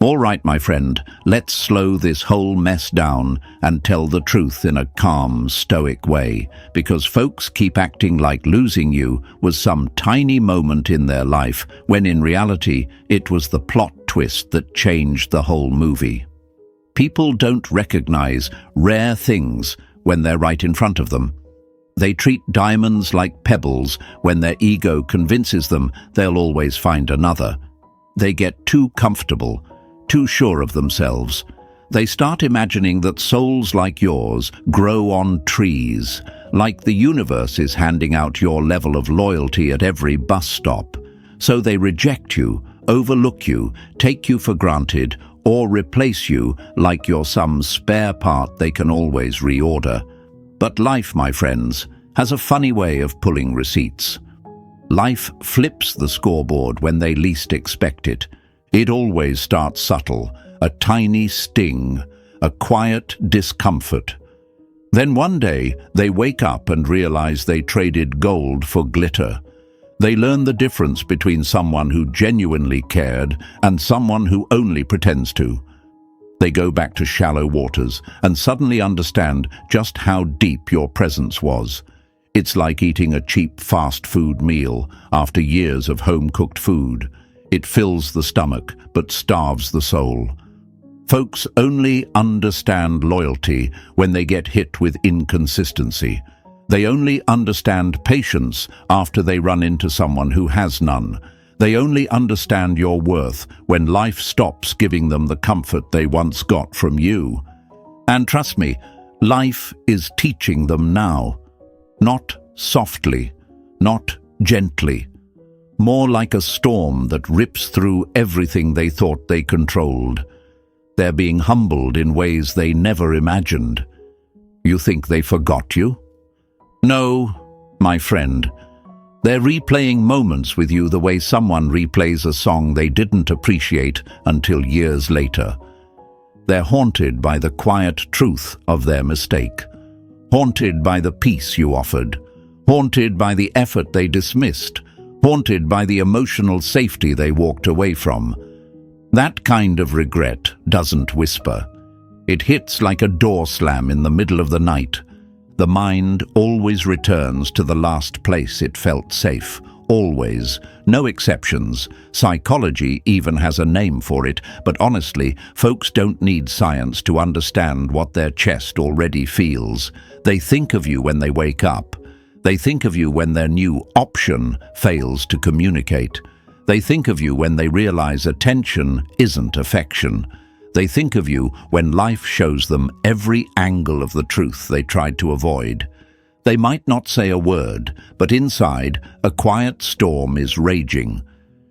All right, my friend, let's slow this whole mess down and tell the truth in a calm, stoic way, because folks keep acting like losing you was some tiny moment in their life, when in reality, it was the plot twist that changed the whole movie. People don't recognize rare things when they're right in front of them. They treat diamonds like pebbles when their ego convinces them they'll always find another. They get too comfortable, too sure of themselves. They start imagining that souls like yours grow on trees, like the universe is handing out your level of loyalty at every bus stop. So they reject you, overlook you, take you for granted, or replace you like you're some spare part they can always reorder. But life, my friends, has a funny way of pulling receipts. Life flips the scoreboard when they least expect it. It always starts subtle, a tiny sting, a quiet discomfort. Then one day, they wake up and realize they traded gold for glitter. They learn the difference between someone who genuinely cared and someone who only pretends to. They go back to shallow waters and suddenly understand just how deep your presence was. It's like eating a cheap fast food meal after years of home-cooked food. It fills the stomach but starves the soul. Folks only understand loyalty when they get hit with inconsistency. They only understand patience after they run into someone who has none. They only understand your worth when life stops giving them the comfort they once got from you. And trust me, life is teaching them now. Not softly, not gently. More like a storm that rips through everything they thought they controlled. They're being humbled in ways they never imagined. You think they forgot you? No, my friend. They're replaying moments with you the way someone replays a song they didn't appreciate until years later. They're haunted by the quiet truth of their mistake. Haunted by the peace you offered. Haunted by the effort they dismissed. Haunted by the emotional safety they walked away from. That kind of regret doesn't whisper. It hits like a door slam in the middle of the night. The mind always returns to the last place it felt safe. Always. No exceptions. Psychology even has a name for it, but honestly, folks don't need science to understand what their chest already feels. They think of you when they wake up. They think of you when their new option fails to communicate. They think of you when they realize attention isn't affection. They think of you when life shows them every angle of the truth they tried to avoid. They might not say a word, but inside, a quiet storm is raging.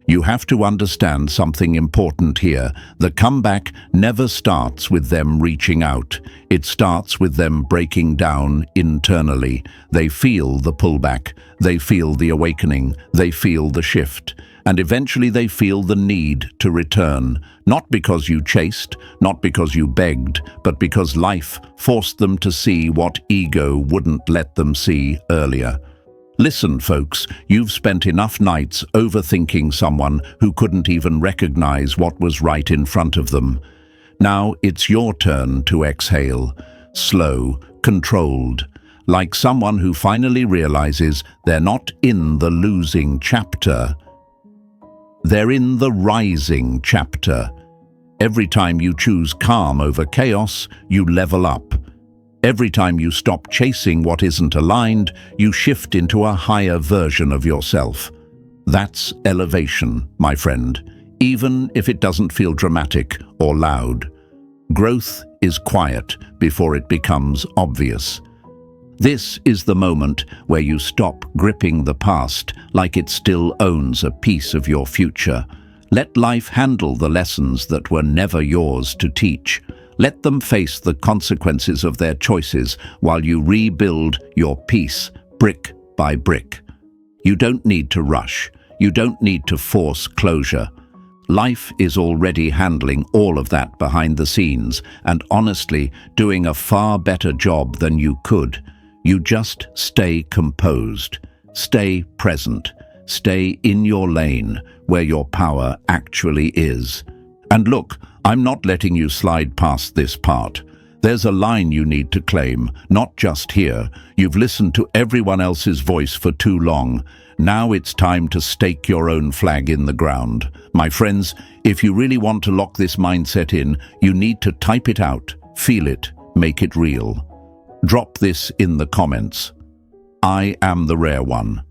You have to understand something important here. The comeback never starts with them reaching out. It starts with them breaking down internally. They feel the pullback. They feel the awakening. They feel the shift. And eventually they feel the need to return. Not because you chased, not because you begged, but because life forced them to see what ego wouldn't let them see earlier. Listen, folks, you've spent enough nights overthinking someone who couldn't even recognize what was right in front of them. Now it's your turn to exhale, slow, controlled, like someone who finally realizes they're not in the losing chapter. They're in the rising chapter. Every time you choose calm over chaos, you level up. Every time you stop chasing what isn't aligned, you shift into a higher version of yourself. That's elevation, my friend, even if it doesn't feel dramatic or loud. Growth is quiet before it becomes obvious. This is the moment where you stop gripping the past like it still owns a piece of your future. Let life handle the lessons that were never yours to teach. Let them face the consequences of their choices while you rebuild your peace brick by brick. You don't need to rush. You don't need to force closure. Life is already handling all of that behind the scenes and honestly doing a far better job than you could. You just stay composed, stay present, stay in your lane where your power actually is. And look, I'm not letting you slide past this part. There's a line you need to claim, not just here. You've listened to everyone else's voice for too long. Now it's time to stake your own flag in the ground. My friends, if you really want to lock this mindset in, you need to type it out, feel it, make it real. Drop this in the comments. I am the rare one.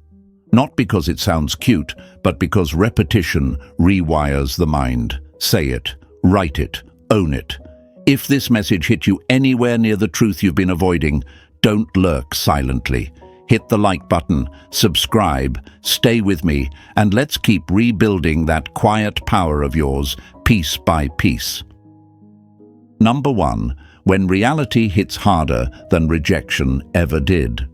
Not because it sounds cute, but because repetition rewires the mind. Say it, write it, own it. If this message hit you anywhere near the truth you've been avoiding, don't lurk silently. Hit the like button, subscribe, stay with me, and let's keep rebuilding that quiet power of yours, piece by piece. Number 1, when reality hits harder than rejection ever did.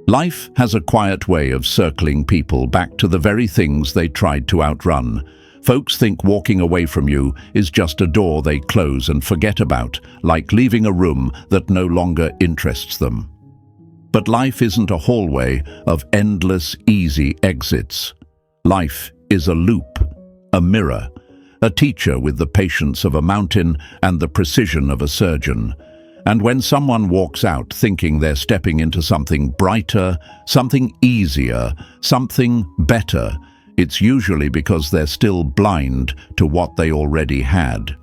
Life has a quiet way of circling people back to the very things they tried to outrun. Folks think walking away from you is just a door they close and forget about, like leaving a room that no longer interests them. But life isn't a hallway of endless, easy exits. Life is a loop, a mirror, a teacher with the patience of a mountain and the precision of a surgeon. And when someone walks out thinking they're stepping into something brighter, something easier, something better, it's usually because they're still blind to what they already had.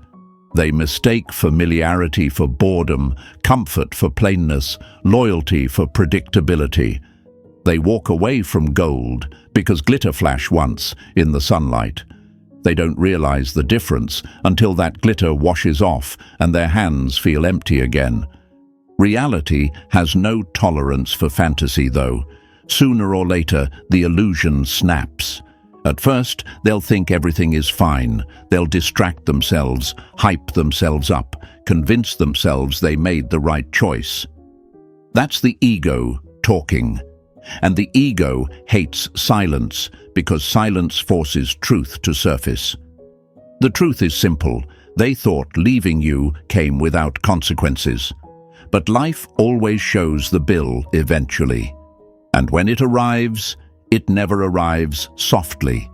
They mistake familiarity for boredom, comfort for plainness, loyalty for predictability. They walk away from gold because glitter flashed once in the sunlight. They don't realize the difference until that glitter washes off and their hands feel empty again. Reality has no tolerance for fantasy, though. Sooner or later, the illusion snaps. At first, they'll think everything is fine. They'll distract themselves, hype themselves up, convince themselves they made the right choice. That's the ego talking. And the ego hates silence because silence forces truth to surface. The truth is simple. They thought leaving you came without consequences. But life always shows the bill eventually. And when it arrives, it never arrives softly.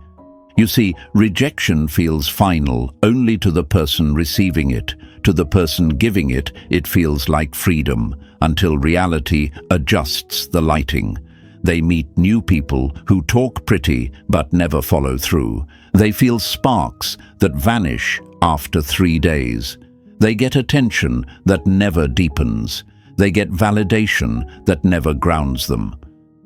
You see, rejection feels final only to the person receiving it. To the person giving it, it feels like freedom, until reality adjusts the lighting. They meet new people who talk pretty but never follow through. They feel sparks that vanish after 3 days. They get attention that never deepens. They get validation that never grounds them.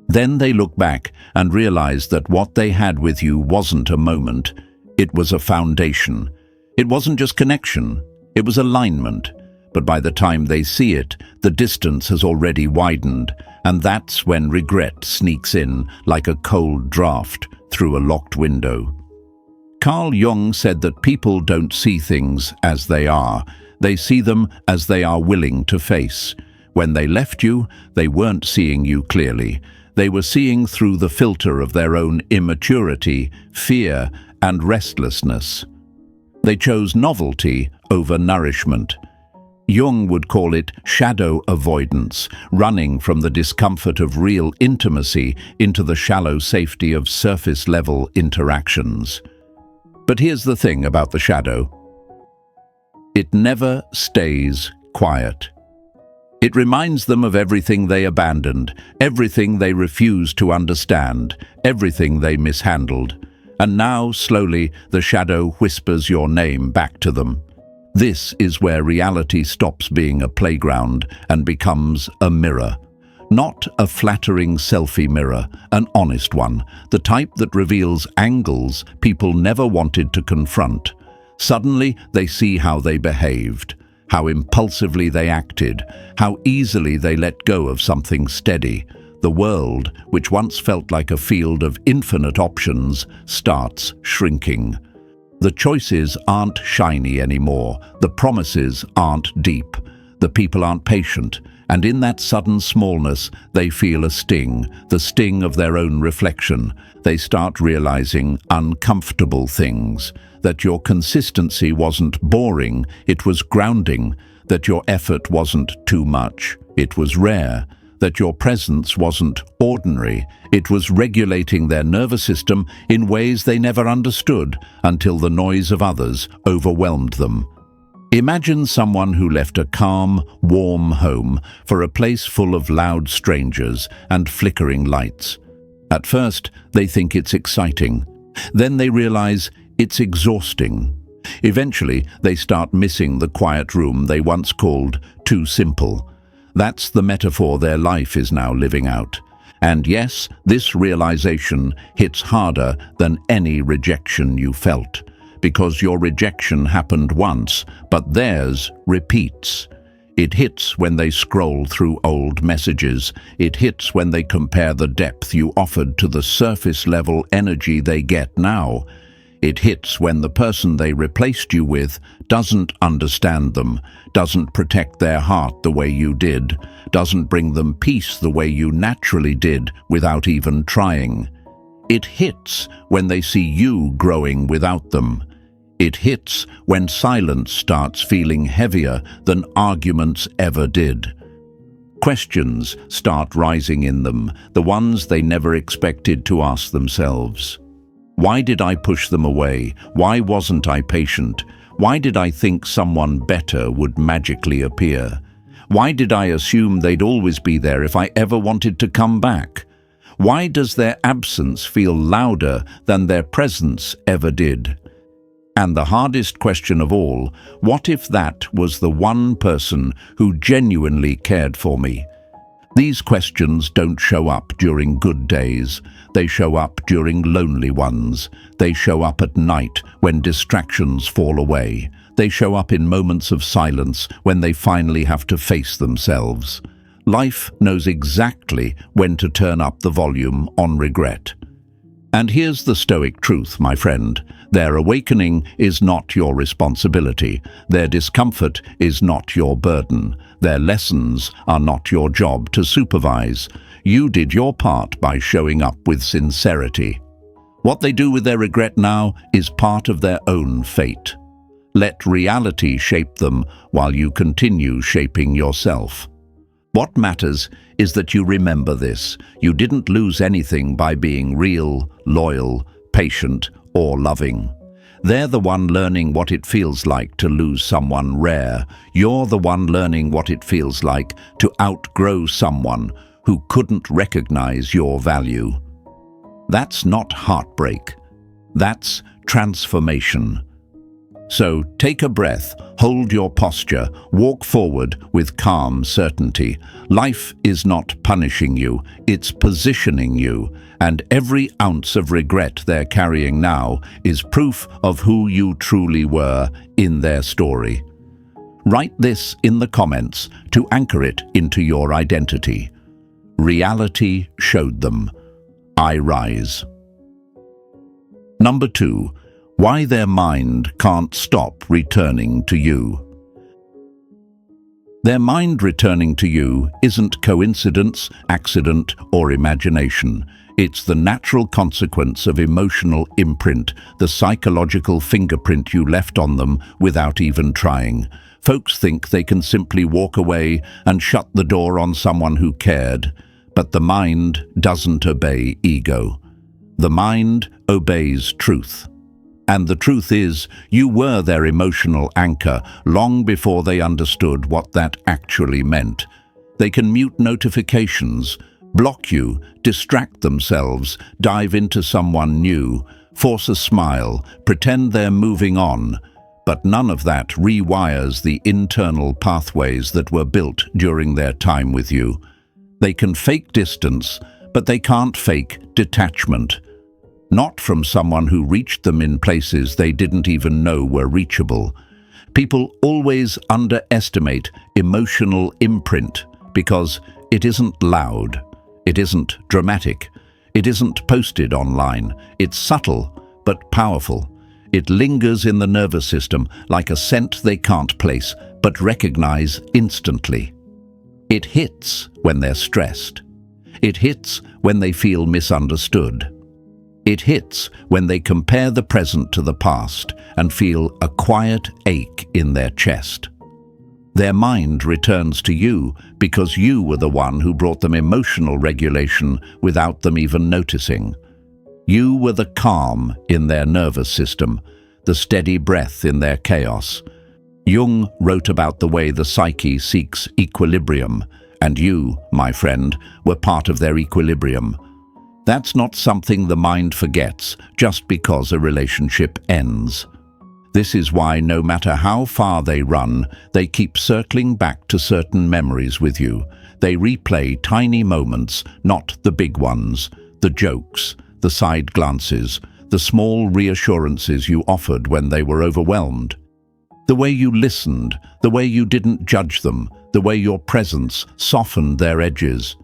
Then they look back and realize that what they had with you wasn't a moment. It was a foundation. It wasn't just connection. It was alignment. But by the time they see it, the distance has already widened, and that's when regret sneaks in like a cold draft through a locked window. Carl Jung said that people don't see things as they are. They see them as they are willing to face. When they left you, they weren't seeing you clearly. They were seeing through the filter of their own immaturity, fear, and restlessness. They chose novelty over nourishment. Jung would call it shadow avoidance, running from the discomfort of real intimacy into the shallow safety of surface-level interactions. But here's the thing about the shadow. It never stays quiet. It reminds them of everything they abandoned, everything they refused to understand, everything they mishandled. And now, slowly, the shadow whispers your name back to them. This is where reality stops being a playground and becomes a mirror. Not a flattering selfie mirror, an honest one, the type that reveals angles people never wanted to confront. Suddenly, they see how they behaved, how impulsively they acted, how easily they let go of something steady. The world, which once felt like a field of infinite options, starts shrinking. The choices aren't shiny anymore. The promises aren't deep. The people aren't patient. And in that sudden smallness, they feel a sting, the sting of their own reflection. They start realizing uncomfortable things, that your consistency wasn't boring, it was grounding, that your effort wasn't too much, it was rare, that your presence wasn't ordinary. It was regulating their nervous system in ways they never understood until the noise of others overwhelmed them. Imagine someone who left a calm, warm home for a place full of loud strangers and flickering lights. At first, they think it's exciting. Then they realize it's exhausting. Eventually, they start missing the quiet room they once called too simple. That's the metaphor their life is now living out. And yes, this realization hits harder than any rejection you felt, because your rejection happened once, but theirs repeats. It hits when they scroll through old messages. It hits when they compare the depth you offered to the surface-level energy they get now. It hits when the person they replaced you with doesn't understand them, doesn't protect their heart the way you did, doesn't bring them peace the way you naturally did without even trying. It hits when they see you growing without them. It hits when silence starts feeling heavier than arguments ever did. Questions start rising in them, the ones they never expected to ask themselves. Why did I push them away? Why wasn't I patient? Why did I think someone better would magically appear? Why did I assume they'd always be there if I ever wanted to come back? Why does their absence feel louder than their presence ever did? And the hardest question of all, what if that was the one person who genuinely cared for me? These questions don't show up during good days. They show up during lonely ones. They show up at night when distractions fall away. They show up in moments of silence when they finally have to face themselves. Life knows exactly when to turn up the volume on regret. And here's the stoic truth, my friend. Their awakening is not your responsibility. Their discomfort is not your burden. Their lessons are not your job to supervise. You did your part by showing up with sincerity. What they do with their regret now is part of their own fate. Let reality shape them while you continue shaping yourself. What matters is that you remember this. You didn't lose anything by being real, loyal, patient, or loving. They're the one learning what it feels like to lose someone rare. You're the one learning what it feels like to outgrow someone who couldn't recognize your value. That's not heartbreak. That's transformation. So take a breath, hold your posture, walk forward with calm certainty. Life is not punishing you, it's positioning you, and every ounce of regret they're carrying now is proof of who you truly were in their story. Write this in the comments to anchor it into your identity. Reality showed them. I rise. Number 2. Why their mind can't stop returning to you. Their mind returning to you isn't coincidence, accident, or imagination. It's the natural consequence of emotional imprint, the psychological fingerprint you left on them without even trying. Folks think they can simply walk away and shut the door on someone who cared, but the mind doesn't obey ego. The mind obeys truth. And the truth is, you were their emotional anchor long before they understood what that actually meant. They can mute notifications, block you, distract themselves, dive into someone new, force a smile, pretend they're moving on. But none of that rewires the internal pathways that were built during their time with you. They can fake distance, but they can't fake detachment. Not from someone who reached them in places they didn't even know were reachable. People always underestimate emotional imprint because it isn't loud, it isn't dramatic, it isn't posted online. It's subtle but powerful. It lingers in the nervous system like a scent they can't place but recognize instantly. It hits when they're stressed. It hits when they feel misunderstood. It hits when they compare the present to the past and feel a quiet ache in their chest. Their mind returns to you because you were the one who brought them emotional regulation without them even noticing. You were the calm in their nervous system, the steady breath in their chaos. Jung wrote about the way the psyche seeks equilibrium, and you, my friend, were part of their equilibrium. That's not something the mind forgets just because a relationship ends. This is why no matter how far they run, they keep circling back to certain memories with you. They replay tiny moments, not the big ones, the jokes, the side glances, the small reassurances you offered when they were overwhelmed. The way you listened, the way you didn't judge them, the way your presence softened their edges.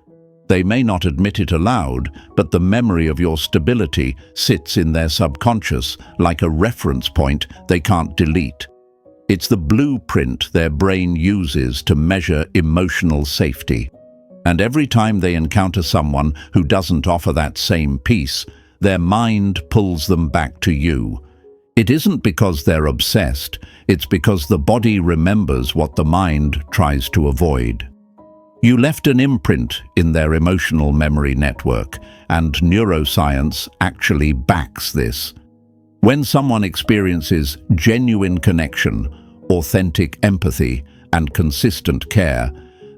They may not admit it aloud, but the memory of your stability sits in their subconscious like a reference point they can't delete. It's the blueprint their brain uses to measure emotional safety. And every time they encounter someone who doesn't offer that same peace, their mind pulls them back to you. It isn't because they're obsessed, it's because the body remembers what the mind tries to avoid. You left an imprint in their emotional memory network, and neuroscience actually backs this. When someone experiences genuine connection, authentic empathy, and consistent care,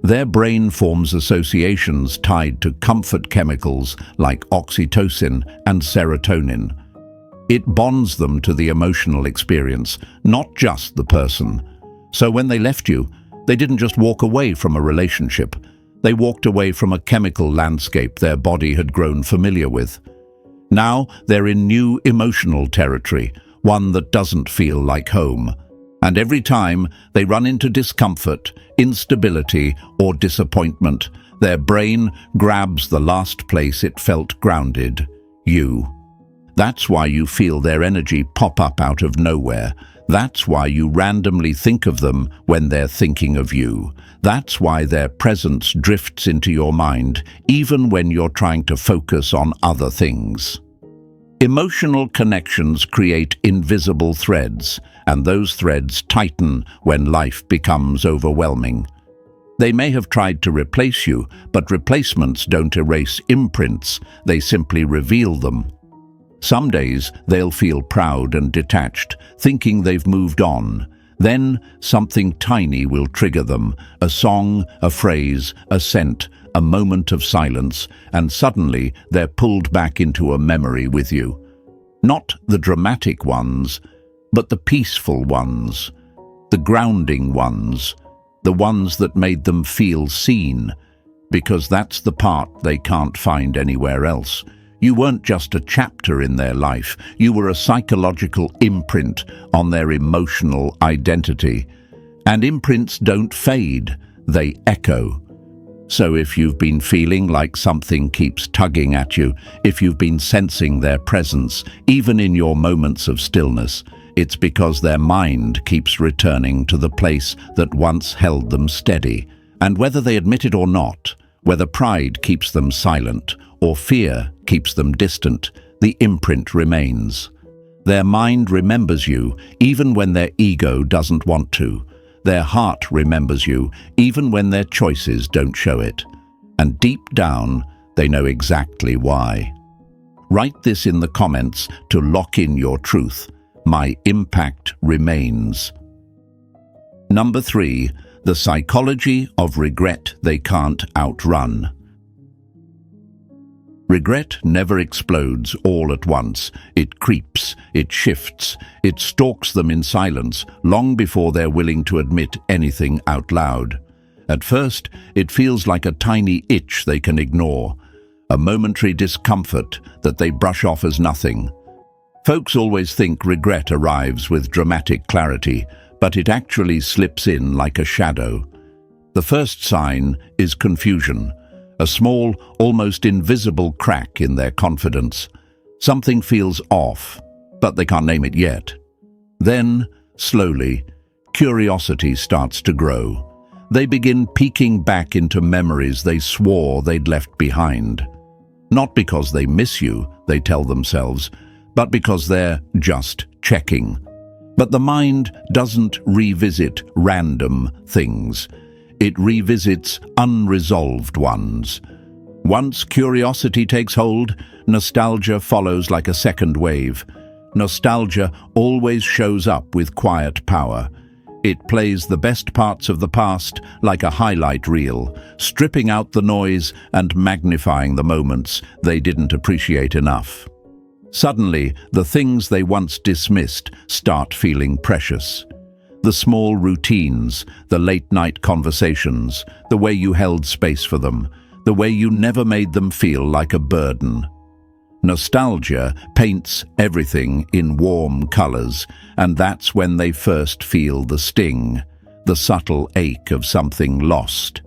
their brain forms associations tied to comfort chemicals like oxytocin and serotonin. It bonds them to the emotional experience, not just the person. So when they left you, they didn't just walk away from a relationship. They walked away from a chemical landscape their body had grown familiar with. Now they're in new emotional territory, one that doesn't feel like home. And every time they run into discomfort, instability, or disappointment, their brain grabs the last place it felt grounded, you. That's why you feel their energy pop up out of nowhere. That's why you randomly think of them when they're thinking of you. That's why their presence drifts into your mind, even when you're trying to focus on other things. Emotional connections create invisible threads, and those threads tighten when life becomes overwhelming. They may have tried to replace you, but replacements don't erase imprints, they simply reveal them. Some days they'll feel proud and detached, thinking they've moved on. Then something tiny will trigger them, a song, a phrase, a scent, a moment of silence, and suddenly they're pulled back into a memory with you. Not the dramatic ones, but the peaceful ones, the grounding ones, the ones that made them feel seen, because that's the part they can't find anywhere else. You weren't just a chapter in their life, you were a psychological imprint on their emotional identity. And imprints don't fade, they echo. So if you've been feeling like something keeps tugging at you, if you've been sensing their presence, even in your moments of stillness, it's because their mind keeps returning to the place that once held them steady. And whether they admit it or not, whether pride keeps them silent or fear keeps them distant, the imprint remains. Their mind remembers you even when their ego doesn't want to. Their heart remembers you even when their choices don't show it. And deep down, they know exactly why. Write this in the comments to lock in your truth. My impact remains. Number 3, the psychology of regret they can't outrun. Regret never explodes all at once. It creeps, it shifts, it stalks them in silence long before they're willing to admit anything out loud. At first, it feels like a tiny itch they can ignore, a momentary discomfort that they brush off as nothing. Folks always think regret arrives with dramatic clarity, but it actually slips in like a shadow. The first sign is confusion. A small, almost invisible crack in their confidence. Something feels off, but they can't name it yet. Then, slowly, curiosity starts to grow. They begin peeking back into memories they swore they'd left behind. Not because they miss you, they tell themselves, but because they're just checking. But the mind doesn't revisit random things. It revisits unresolved ones. Once curiosity takes hold, nostalgia follows like a second wave. Nostalgia always shows up with quiet power. It plays the best parts of the past like a highlight reel, stripping out the noise and magnifying the moments they didn't appreciate enough. Suddenly, the things they once dismissed start feeling precious. The small routines, the late-night conversations, the way you held space for them, the way you never made them feel like a burden. Nostalgia paints everything in warm colors, and that's when they first feel the sting, the subtle ache of something lost.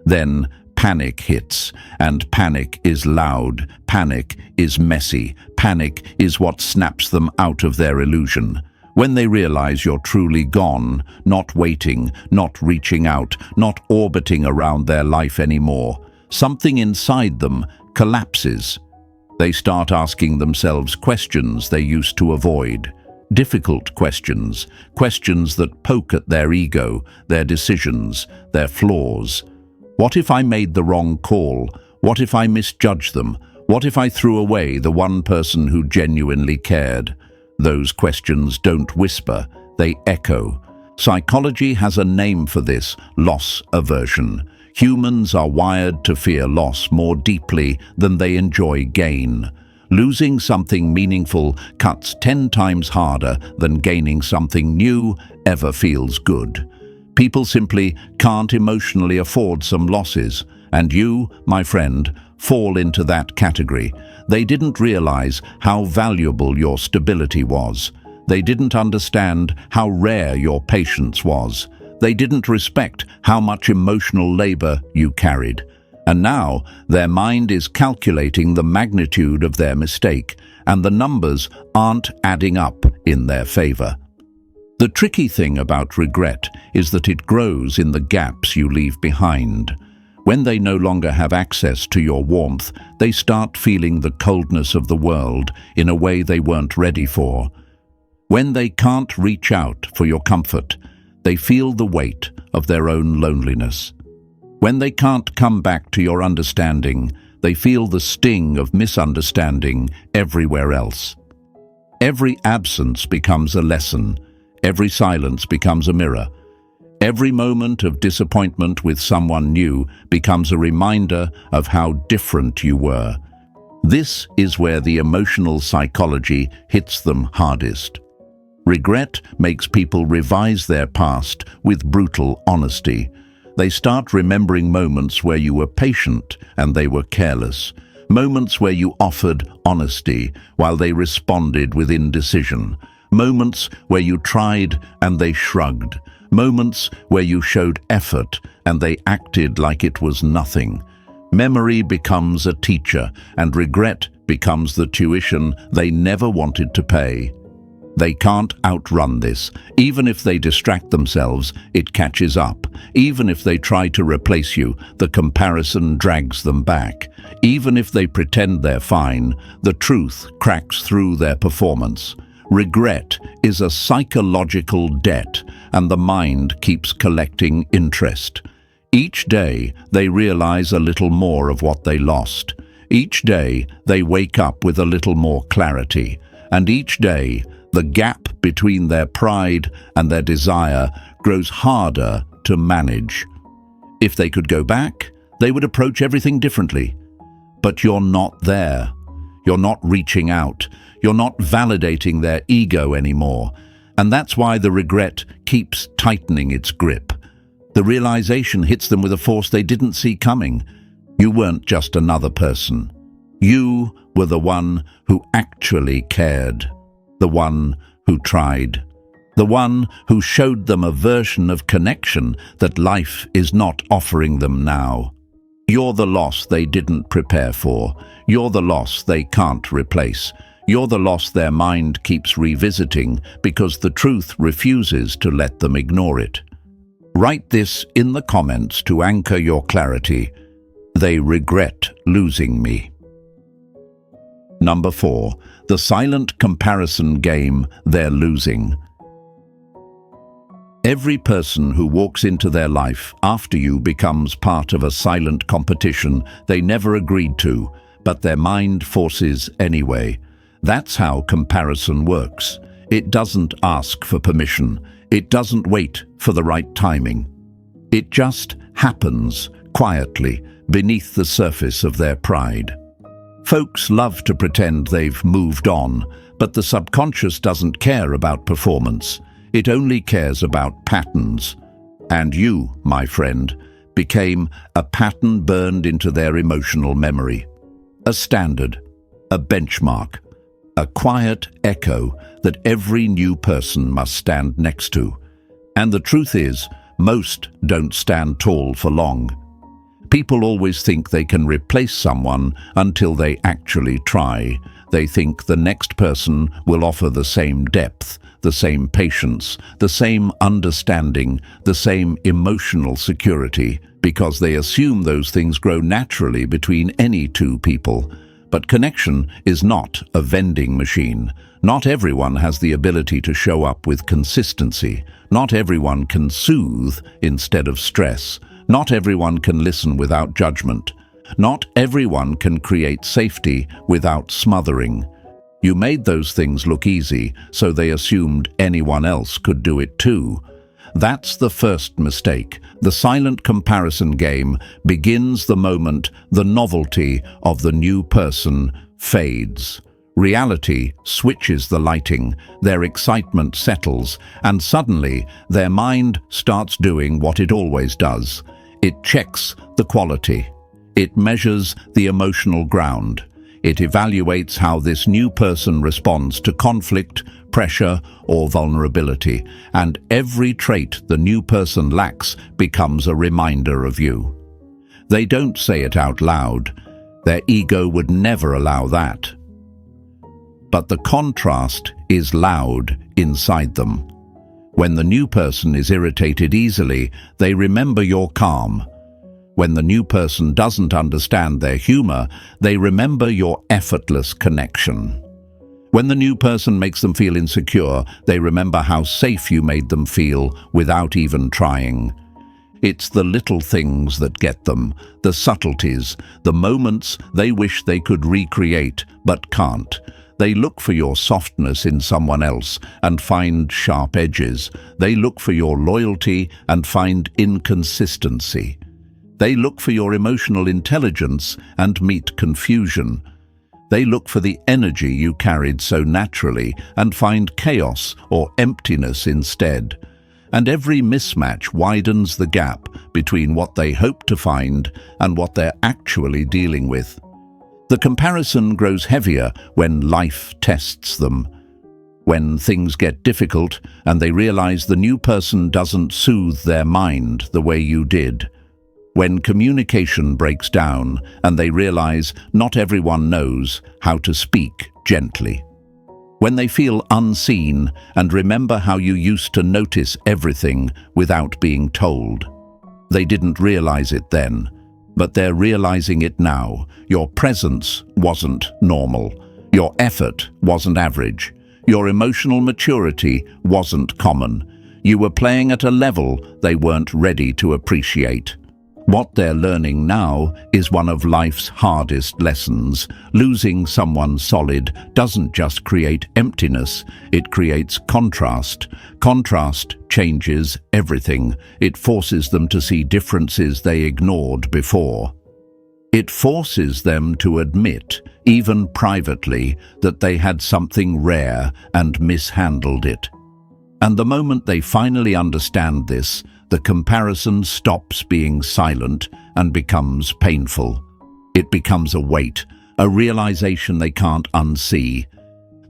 Then panic hits, and panic is loud, panic is messy, panic is what snaps them out of their illusion. When they realize you're truly gone, not waiting, not reaching out, not orbiting around their life anymore, something inside them collapses. They start asking themselves questions they used to avoid. Difficult questions, questions that poke at their ego, their decisions, their flaws. What if I made the wrong call? What if I misjudged them? What if I threw away the one person who genuinely cared? Those questions don't whisper, they echo. Psychology has a name for this: loss aversion. Humans are wired to fear loss more deeply than they enjoy gain. Losing something meaningful cuts 10 times harder than gaining something new ever feels good. People simply can't emotionally afford some losses, and you, my friend, fall into that category. They didn't realize how valuable your stability was. They didn't understand how rare your patience was. They didn't respect how much emotional labor you carried. And now their mind is calculating the magnitude of their mistake, and the numbers aren't adding up in their favor. The tricky thing about regret is that it grows in the gaps you leave behind. When they no longer have access to your warmth, they start feeling the coldness of the world in a way they weren't ready for. When they can't reach out for your comfort, they feel the weight of their own loneliness. When they can't come back to your understanding, they feel the sting of misunderstanding everywhere else. Every absence becomes a lesson. Every silence becomes a mirror. Every moment of disappointment with someone new becomes a reminder of how different you were. This is where the emotional psychology hits them hardest. Regret makes people revise their past with brutal honesty. They start remembering moments where you were patient and they were careless. Moments where you offered honesty while they responded with indecision. Moments where you tried and they shrugged. Moments where you showed effort and they acted like it was nothing. Memory becomes a teacher, and regret becomes the tuition they never wanted to pay. They can't outrun this. Even if they distract themselves, it catches up. Even if they try to replace you, the comparison drags them back. Even if they pretend they're fine, the truth cracks through their performance. Regret is a psychological debt, and the mind keeps collecting interest. Each day, they realize a little more of what they lost. Each day, they wake up with a little more clarity. And each day, the gap between their pride and their desire grows harder to manage. If they could go back, they would approach everything differently. But you're not there. You're not reaching out. You're not validating their ego anymore. And that's why the regret keeps tightening its grip. The realization hits them with a force they didn't see coming. You weren't just another person. You were the one who actually cared. The one who tried. The one who showed them a version of connection that life is not offering them now. You're the loss they didn't prepare for. You're the loss they can't replace. You're the loss their mind keeps revisiting because the truth refuses to let them ignore it. Write this in the comments to anchor your clarity. They regret losing me. Number 4. The silent comparison game they're losing. Every person who walks into their life after you becomes part of a silent competition they never agreed to, but their mind forces anyway. That's how comparison works. It doesn't ask for permission. It doesn't wait for the right timing. It just happens quietly beneath the surface of their pride. Folks love to pretend they've moved on, but the subconscious doesn't care about performance. It only cares about patterns. And you, my friend, became a pattern burned into their emotional memory. A standard, a benchmark, a quiet echo that every new person must stand next to. And the truth is, most don't stand tall for long. People always think they can replace someone until they actually try. They think the next person will offer the same depth, the same patience, the same understanding, the same emotional security, because they assume those things grow naturally between any two people. But connection is not a vending machine. Not everyone has the ability to show up with consistency. Not everyone can soothe instead of stress. Not everyone can listen without judgment. Not everyone can create safety without smothering. You made those things look easy, so they assumed anyone else could do it too. That's the first mistake. The silent comparison game begins the moment the novelty of the new person fades. Reality switches the lighting, their excitement settles, and suddenly their mind starts doing what it always does. It checks the quality. It measures the emotional ground. It evaluates how this new person responds to conflict, pressure, or vulnerability, and every trait the new person lacks becomes a reminder of you. They don't say it out loud. Their ego would never allow that. But the contrast is loud inside them. When the new person is irritated easily, they remember your calm. When the new person doesn't understand their humor, they remember your effortless connection. When the new person makes them feel insecure, they remember how safe you made them feel without even trying. It's the little things that get them, the subtleties, the moments they wish they could recreate but can't. They look for your softness in someone else and find sharp edges. They look for your loyalty and find inconsistency. They look for your emotional intelligence and meet confusion. They look for the energy you carried so naturally and find chaos or emptiness instead. And every mismatch widens the gap between what they hope to find and what they're actually dealing with. The comparison grows heavier when life tests them. When things get difficult and they realize the new person doesn't soothe their mind the way you did. When communication breaks down and they realize not everyone knows how to speak gently. When they feel unseen and remember how you used to notice everything without being told. They didn't realize it then, but they're realizing it now. Your presence wasn't normal. Your effort wasn't average. Your emotional maturity wasn't common. You were playing at a level they weren't ready to appreciate. What they're learning now is one of life's hardest lessons. Losing someone solid doesn't just create emptiness, it creates contrast. Contrast changes everything. It forces them to see differences they ignored before. It forces them to admit, even privately, that they had something rare and mishandled it. And the moment they finally understand this, the comparison stops being silent and becomes painful. It becomes a weight, a realization they can't unsee.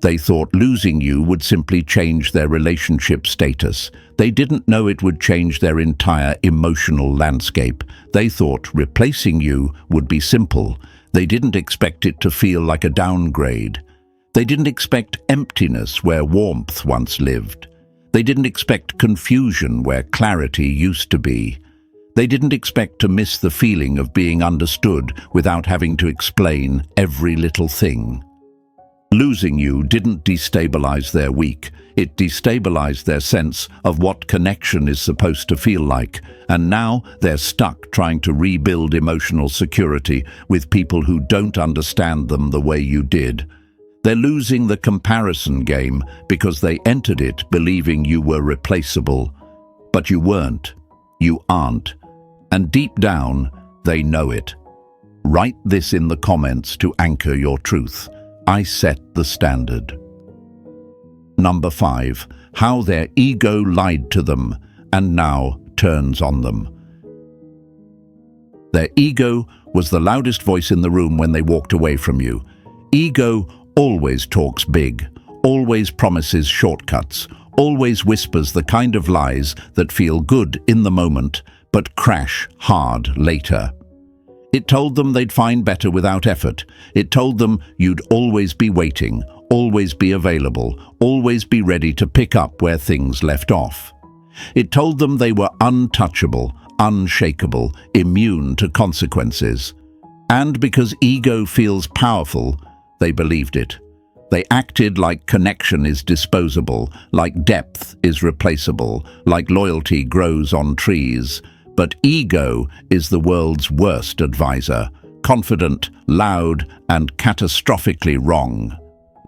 They thought losing you would simply change their relationship status. They didn't know it would change their entire emotional landscape. They thought replacing you would be simple. They didn't expect it to feel like a downgrade. They didn't expect emptiness where warmth once lived. They didn't expect confusion where clarity used to be. They didn't expect to miss the feeling of being understood without having to explain every little thing. Losing you didn't destabilize their week. It destabilized their sense of what connection is supposed to feel like. And now they're stuck trying to rebuild emotional security with people who don't understand them the way you did. They're losing the comparison game because they entered it believing you were replaceable. But you weren't. You aren't. And deep down, they know it. Write this in the comments to anchor your truth. I set the standard. Number 5. How their ego lied to them and now turns on them. Their ego was the loudest voice in the room when they walked away from you. Ego always talks big, always promises shortcuts, always whispers the kind of lies that feel good in the moment but crash hard later. It told them they'd find better without effort. It told them you'd always be waiting, always be available, always be ready to pick up where things left off. It told them they were untouchable, unshakable, immune to consequences. And because ego feels powerful, they believed it. They acted like connection is disposable, like depth is replaceable, like loyalty grows on trees. But ego is the world's worst advisor, confident, loud, and catastrophically wrong.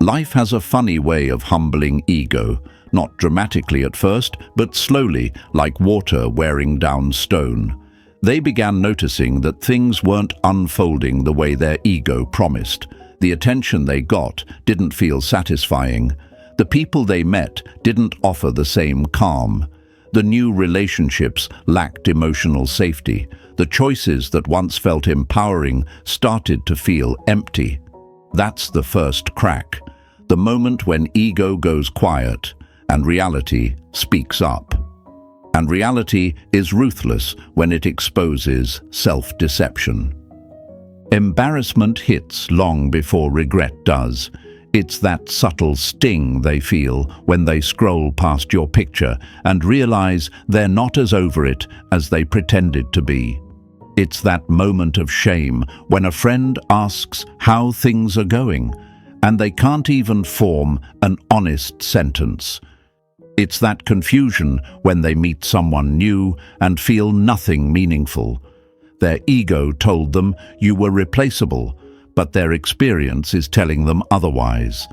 Life has a funny way of humbling ego, not dramatically at first, but slowly, like water wearing down stone. They began noticing that things weren't unfolding the way their ego promised. The attention they got didn't feel satisfying. The people they met didn't offer the same calm. The new relationships lacked emotional safety. The choices that once felt empowering started to feel empty. That's the first crack, the moment when ego goes quiet and reality speaks up. And reality is ruthless when it exposes self-deception. Embarrassment hits long before regret does. It's that subtle sting they feel when they scroll past your picture and realize they're not as over it as they pretended to be. It's that moment of shame when a friend asks how things are going, and they can't even form an honest sentence. It's that confusion when they meet someone new and feel nothing meaningful. Their ego told them you were replaceable, but their experience is telling them otherwise.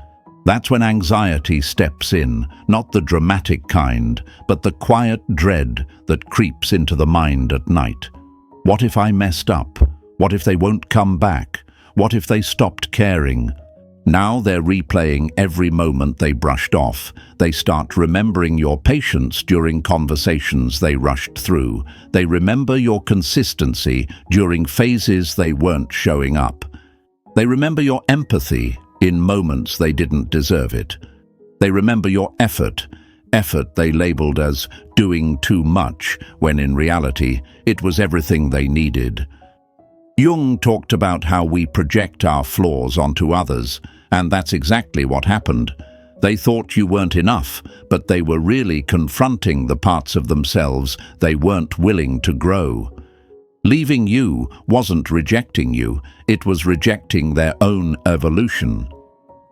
That's when anxiety steps in, not the dramatic kind, but the quiet dread that creeps into the mind at night. What if I messed up? What if they won't come back? What if they stopped caring? Now they're replaying every moment they brushed off. They start remembering your patience during conversations they rushed through. They remember your consistency during phases they weren't showing up. They remember your empathy in moments they didn't deserve it. They remember your effort they labeled as doing too much, when in reality it was everything they needed. Jung talked about how we project our flaws onto others, and that's exactly what happened. They thought you weren't enough, but they were really confronting the parts of themselves they weren't willing to grow. Leaving you wasn't rejecting you, it was rejecting their own evolution.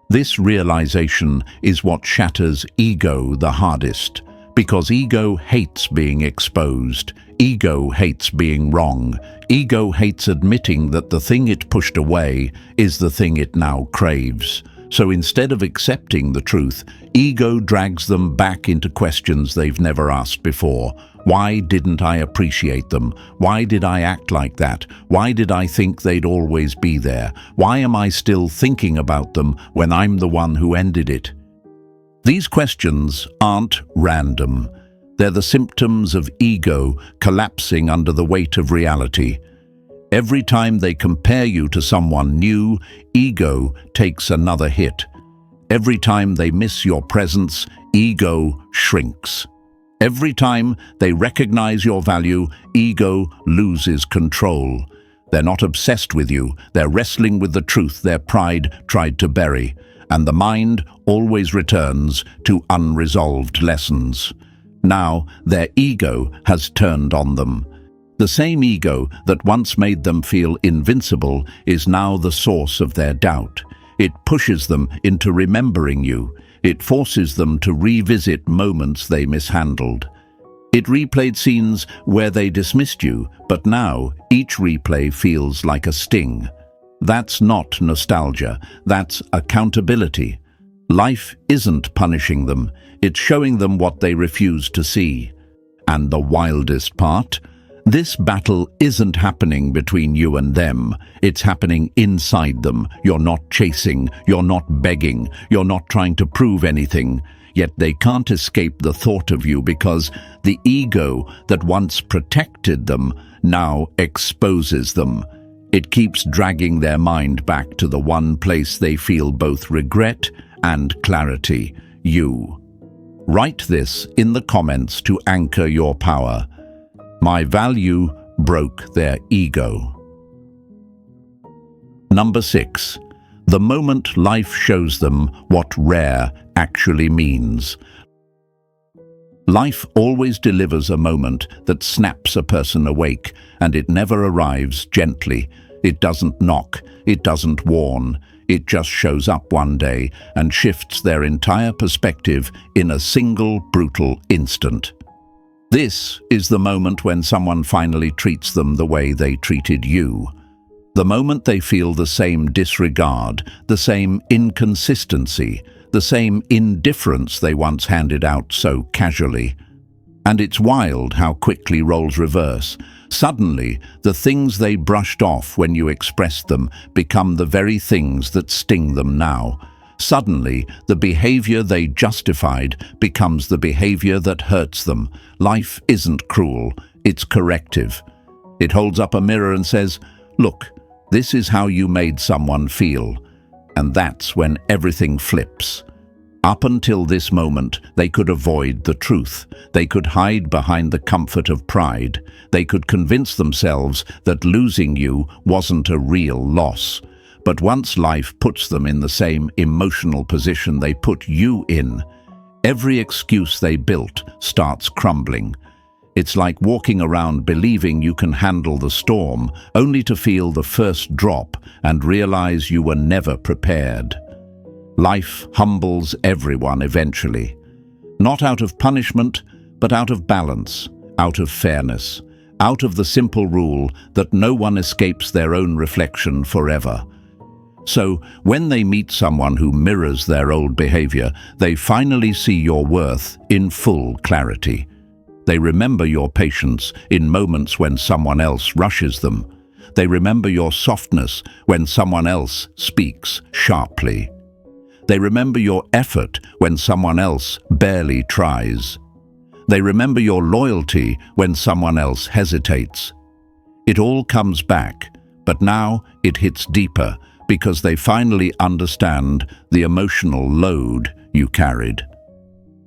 This realization is what shatters ego the hardest, because ego hates being exposed. Ego hates being wrong. Ego hates admitting that the thing it pushed away is the thing it now craves. So instead of accepting the truth, ego drags them back into questions they've never asked before. Why didn't I appreciate them? Why did I act like that? Why did I think they'd always be there? Why am I still thinking about them when I'm the one who ended it? These questions aren't random. They're the symptoms of ego collapsing under the weight of reality. Every time they compare you to someone new, ego takes another hit. Every time they miss your presence, ego shrinks. Every time they recognize your value, ego loses control. They're not obsessed with you, they're wrestling with the truth their pride tried to bury, and the mind always returns to unresolved lessons. Now their ego has turned on them. The same ego that once made them feel invincible is now the source of their doubt. It pushes them into remembering you. It forces them to revisit moments they mishandled. It replayed scenes where they dismissed you, but now each replay feels like a sting. That's not nostalgia, that's accountability. Life isn't punishing them, it's showing them what they refuse to see. And the wildest part? This battle isn't happening between you and them. It's happening inside them. You're not chasing, you're not begging, you're not trying to prove anything. Yet they can't escape the thought of you because the ego that once protected them now exposes them. It keeps dragging their mind back to the one place they feel both regret and clarity, you. Write this in the comments to anchor your power. My value broke their ego. Number 6. The moment life shows them what rare actually means. Life always delivers a moment that snaps a person awake, and it never arrives gently. It doesn't knock, it doesn't warn. It just shows up one day and shifts their entire perspective in a single brutal instant. This is the moment when someone finally treats them the way they treated you. The moment they feel the same disregard, the same inconsistency, the same indifference they once handed out so casually. And it's wild how quickly roles reverse. Suddenly, the things they brushed off when you expressed them become the very things that sting them now. Suddenly, the behavior they justified becomes the behavior that hurts them. Life isn't cruel, it's corrective. It holds up a mirror and says, "Look, this is how you made someone feel." And that's when everything flips. Up until this moment, they could avoid the truth. They could hide behind the comfort of pride. They could convince themselves that losing you wasn't a real loss. But once life puts them in the same emotional position they put you in, every excuse they built starts crumbling. It's like walking around believing you can handle the storm, only to feel the first drop and realize you were never prepared. Life humbles everyone eventually. Not out of punishment, but out of balance, out of fairness, out of the simple rule that no one escapes their own reflection forever. So, when they meet someone who mirrors their old behavior, they finally see your worth in full clarity. They remember your patience in moments when someone else rushes them. They remember your softness when someone else speaks sharply. They remember your effort when someone else barely tries. They remember your loyalty when someone else hesitates. It all comes back, but now it hits deeper because they finally understand the emotional load you carried.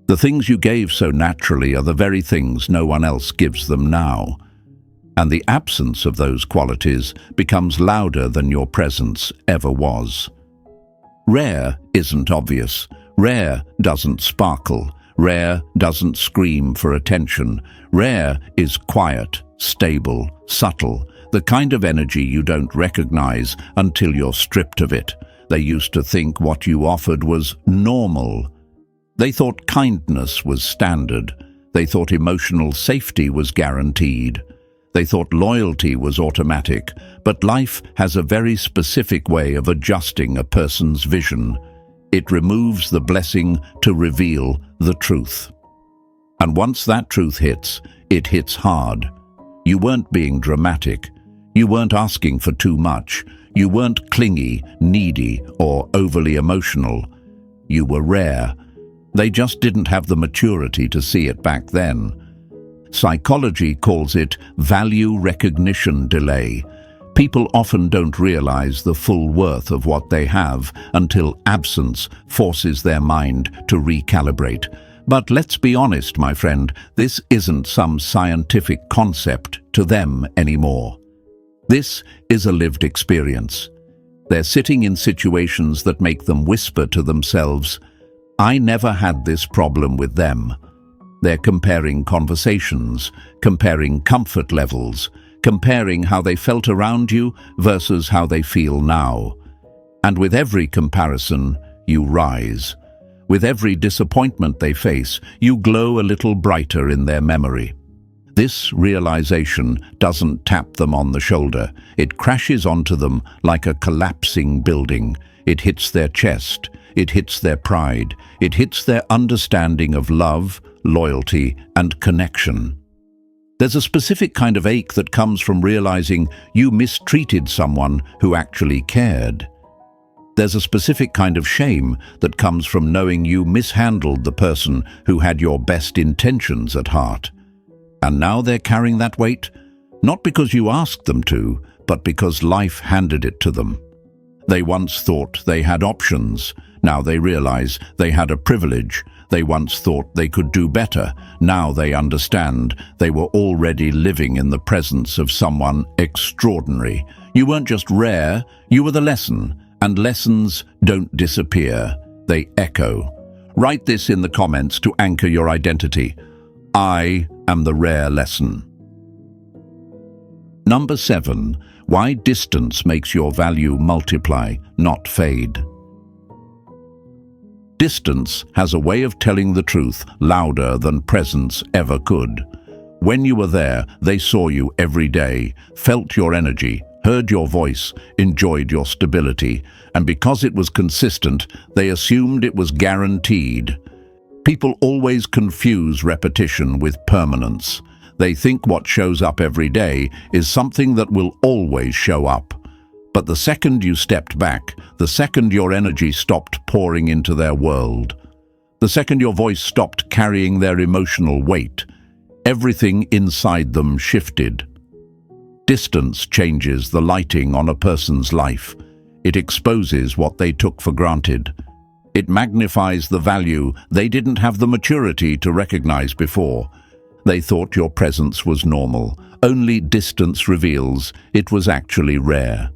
The things you gave so naturally are the very things no one else gives them now. And the absence of those qualities becomes louder than your presence ever was. Rare isn't obvious. Rare doesn't sparkle. Rare doesn't scream for attention. Rare is quiet, stable, subtle, the kind of energy you don't recognize until you're stripped of it. They used to think what you offered was normal. They thought kindness was standard. They thought emotional safety was guaranteed. They thought loyalty was automatic. But life has a very specific way of adjusting a person's vision. It removes the blessing to reveal the truth. And once that truth hits, it hits hard. You weren't being dramatic. You weren't asking for too much. You weren't clingy, needy, or overly emotional. You were rare. They just didn't have the maturity to see it back then. Psychology calls it value recognition delay. People often don't realize the full worth of what they have until absence forces their mind to recalibrate. But let's be honest, my friend, this isn't some scientific concept to them anymore. This is a lived experience. They're sitting in situations that make them whisper to themselves, "I never had this problem with them." They're comparing conversations, comparing comfort levels, comparing how they felt around you versus how they feel now. And with every comparison, you rise. With every disappointment they face, you glow a little brighter in their memory. This realization doesn't tap them on the shoulder. It crashes onto them like a collapsing building. It hits their chest. It hits their pride. It hits their understanding of love, loyalty, and connection. There's a specific kind of ache that comes from realizing you mistreated someone who actually cared. There's a specific kind of shame that comes from knowing you mishandled the person who had your best intentions at heart. And now they're carrying that weight, not because you asked them to, but because life handed it to them. They once thought they had options. Now they realize they had a privilege. They once thought they could do better. Now they understand they were already living in the presence of someone extraordinary. You weren't just rare, you were the lesson. And lessons don't disappear, they echo. Write this in the comments to anchor your identity. I am the rare lesson. Number 7. Why distance makes your value multiply, not fade. Distance has a way of telling the truth louder than presence ever could. When you were there, they saw you every day, felt your energy, heard your voice, enjoyed your stability, and because it was consistent, they assumed it was guaranteed. People always confuse repetition with permanence. They think what shows up every day is something that will always show up. But the second you stepped back, the second your energy stopped pouring into their world, the second your voice stopped carrying their emotional weight, everything inside them shifted. Distance changes the lighting on a person's life. It exposes what they took for granted. It magnifies the value they didn't have the maturity to recognize before. They thought your presence was normal. Only distance reveals it was actually rare.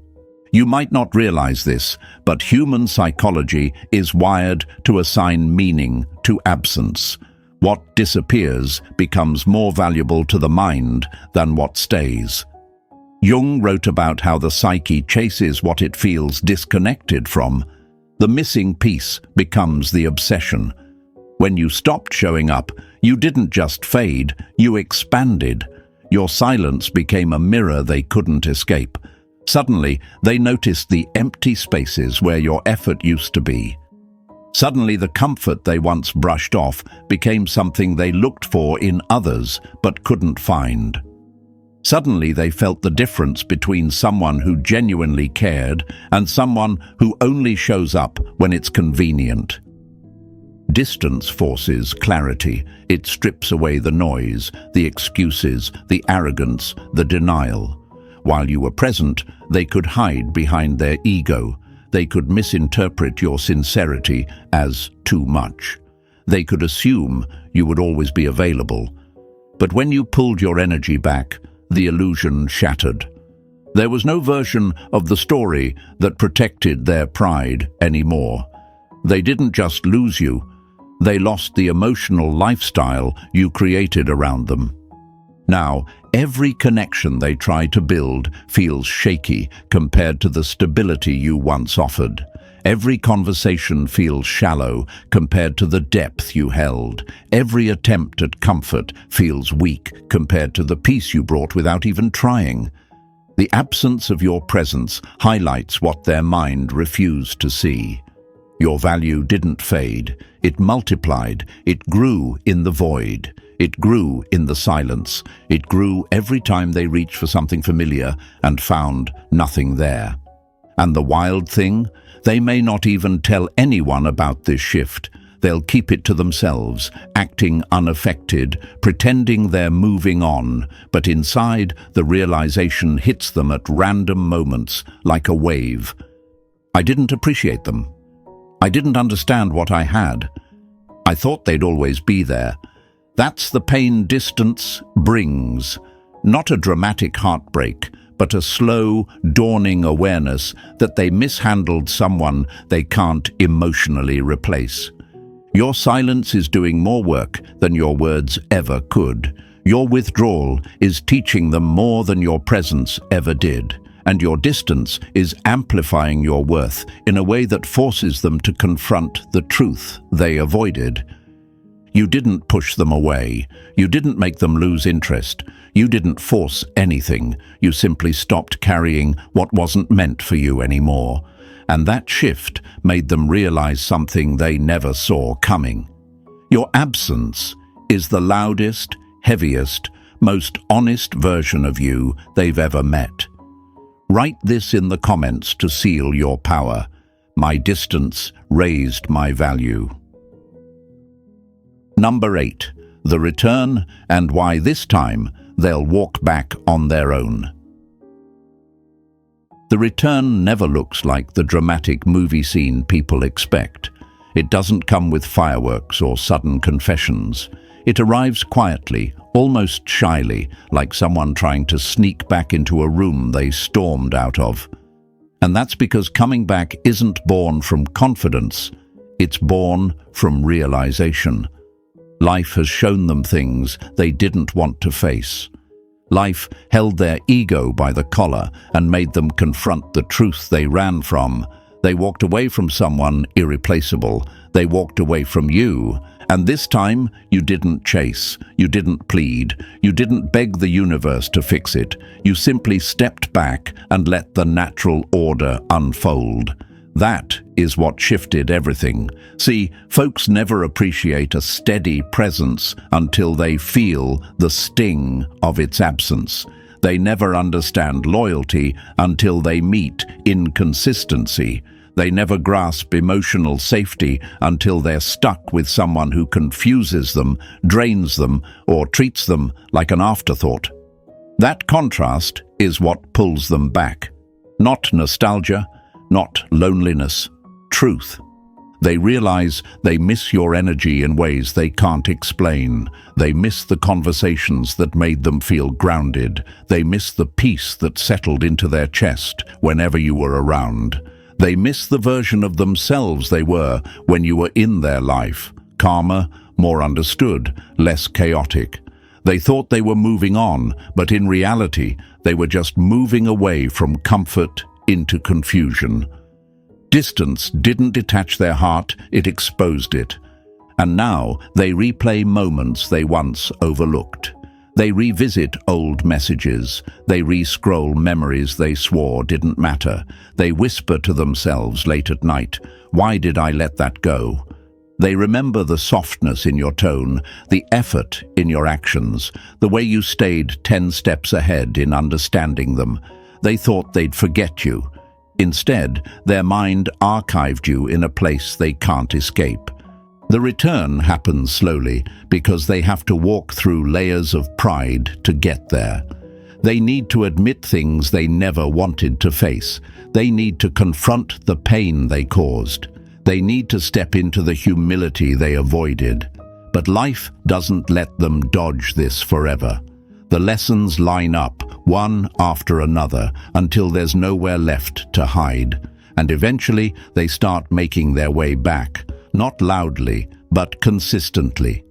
You might not realize this, but human psychology is wired to assign meaning to absence. What disappears becomes more valuable to the mind than what stays. Jung wrote about how the psyche chases what it feels disconnected from. The missing piece becomes the obsession. When you stopped showing up, you didn't just fade, you expanded. Your silence became a mirror they couldn't escape. Suddenly, they noticed the empty spaces where your effort used to be. Suddenly, the comfort they once brushed off became something they looked for in others but couldn't find. Suddenly, they felt the difference between someone who genuinely cared and someone who only shows up when it's convenient. Distance forces clarity. It strips away the noise, the excuses, the arrogance, the denial. While you were present, they could hide behind their ego. They could misinterpret your sincerity as too much. They could assume you would always be available. But when you pulled your energy back, the illusion shattered. There was no version of the story that protected their pride anymore. They didn't just lose you, they lost the emotional lifestyle you created around them. Now, every connection they try to build feels shaky compared to the stability you once offered. Every conversation feels shallow compared to the depth you held. Every attempt at comfort feels weak compared to the peace you brought without even trying. The absence of your presence highlights what their mind refused to see. Your value didn't fade. It multiplied. It grew in the void. It grew in the silence. It grew every time they reached for something familiar and found nothing there. And the wild thing? They may not even tell anyone about this shift. They'll keep it to themselves, acting unaffected, pretending they're moving on. But inside, the realization hits them at random moments, like a wave. I didn't appreciate them. I didn't understand what I had. I thought they'd always be there. That's the pain distance brings. Not a dramatic heartbreak, but a slow, dawning awareness that they mishandled someone they can't emotionally replace. Your silence is doing more work than your words ever could. Your withdrawal is teaching them more than your presence ever did. and your distance is amplifying your worth in a way that forces them to confront the truth they avoided. You didn't push them away. You didn't make them lose interest. You didn't force anything. You simply stopped carrying what wasn't meant for you anymore. And that shift made them realize something they never saw coming. Your absence is the loudest, heaviest, most honest version of you they've ever met. Write this in the comments to seal your power. My distance raised my value. Number 8. The return and why this time they'll walk back on their own. The return never looks like the dramatic movie scene people expect. It doesn't come with fireworks or sudden confessions. It arrives quietly, almost shyly, like someone trying to sneak back into a room they stormed out of. And that's because coming back isn't born from confidence, it's born from realization. Life has shown them things they didn't want to face. Life held their ego by the collar and made them confront the truth they ran from. They walked away from someone irreplaceable. They walked away from you. And this time, you didn't chase. You didn't plead. You didn't beg the universe to fix it. You simply stepped back and let the natural order unfold. That is what shifted everything. See, folks never appreciate a steady presence until they feel the sting of its absence. They never understand loyalty until they meet inconsistency. They never grasp emotional safety until they're stuck with someone who confuses them, drains them, or treats them like an afterthought. That contrast is what pulls them back. Not nostalgia, not loneliness, truth. They realize they miss your energy in ways they can't explain. They miss the conversations that made them feel grounded. They miss the peace that settled into their chest whenever you were around. They miss the version of themselves they were when you were in their life, calmer, more understood, less chaotic. They thought they were moving on, but in reality, they were just moving away from comfort into confusion. Distance didn't detach their heart, it exposed it. And now they replay moments they once overlooked. They revisit old messages. They re-scroll memories they swore didn't matter. They whisper to themselves late at night, "Why did I let that go?" They remember the softness in your tone, the effort in your actions, the way you stayed 10 steps ahead in understanding them. They thought they'd forget you. Instead, their mind archived you in a place they can't escape. The return happens slowly because they have to walk through layers of pride to get there. They need to admit things they never wanted to face. They need to confront the pain they caused. They need to step into the humility they avoided. But life doesn't let them dodge this forever. The lessons line up, one after another, until there's nowhere left to hide. And eventually, they start making their way back, not loudly, but consistently.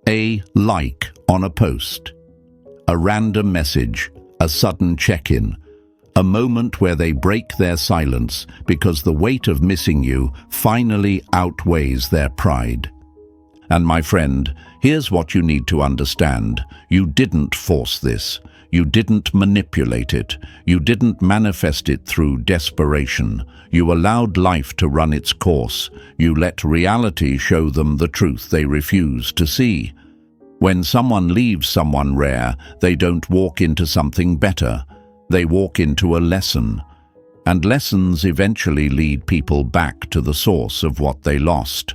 A like on a post, a random message, a sudden check-in, a moment where they break their silence because the weight of missing you finally outweighs their pride. And my friend, here's what you need to understand. You didn't force this. You didn't manipulate it. You didn't manifest it through desperation. You allowed life to run its course. You let reality show them the truth they refuse to see. When someone leaves someone rare, they don't walk into something better. They walk into a lesson. And lessons eventually lead people back to the source of what they lost.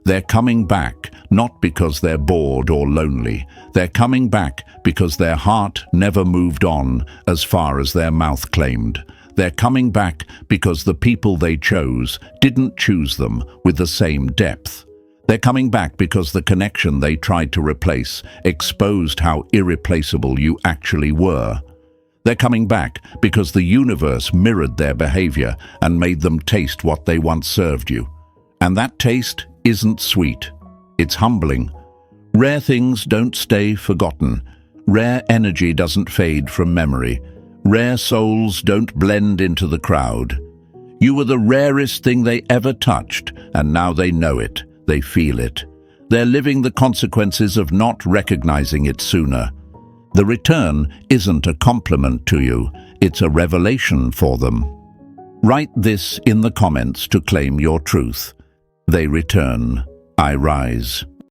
They're coming back, not because they're bored or lonely. They're coming back because their heart never moved on as far as their mouth claimed. They're coming back because the people they chose didn't choose them with the same depth. They're coming back because the connection they tried to replace exposed how irreplaceable you actually were. They're coming back because the universe mirrored their behavior and made them taste what they once served you. And that taste isn't sweet. It's humbling. Rare things don't stay forgotten. Rare energy doesn't fade from memory. Rare souls don't blend into the crowd. You were the rarest thing they ever touched, and now they know it, they feel it. They're living the consequences of not recognizing it sooner. The return isn't a compliment to you, it's a revelation for them. Write this in the comments to claim your truth. They return, I rise.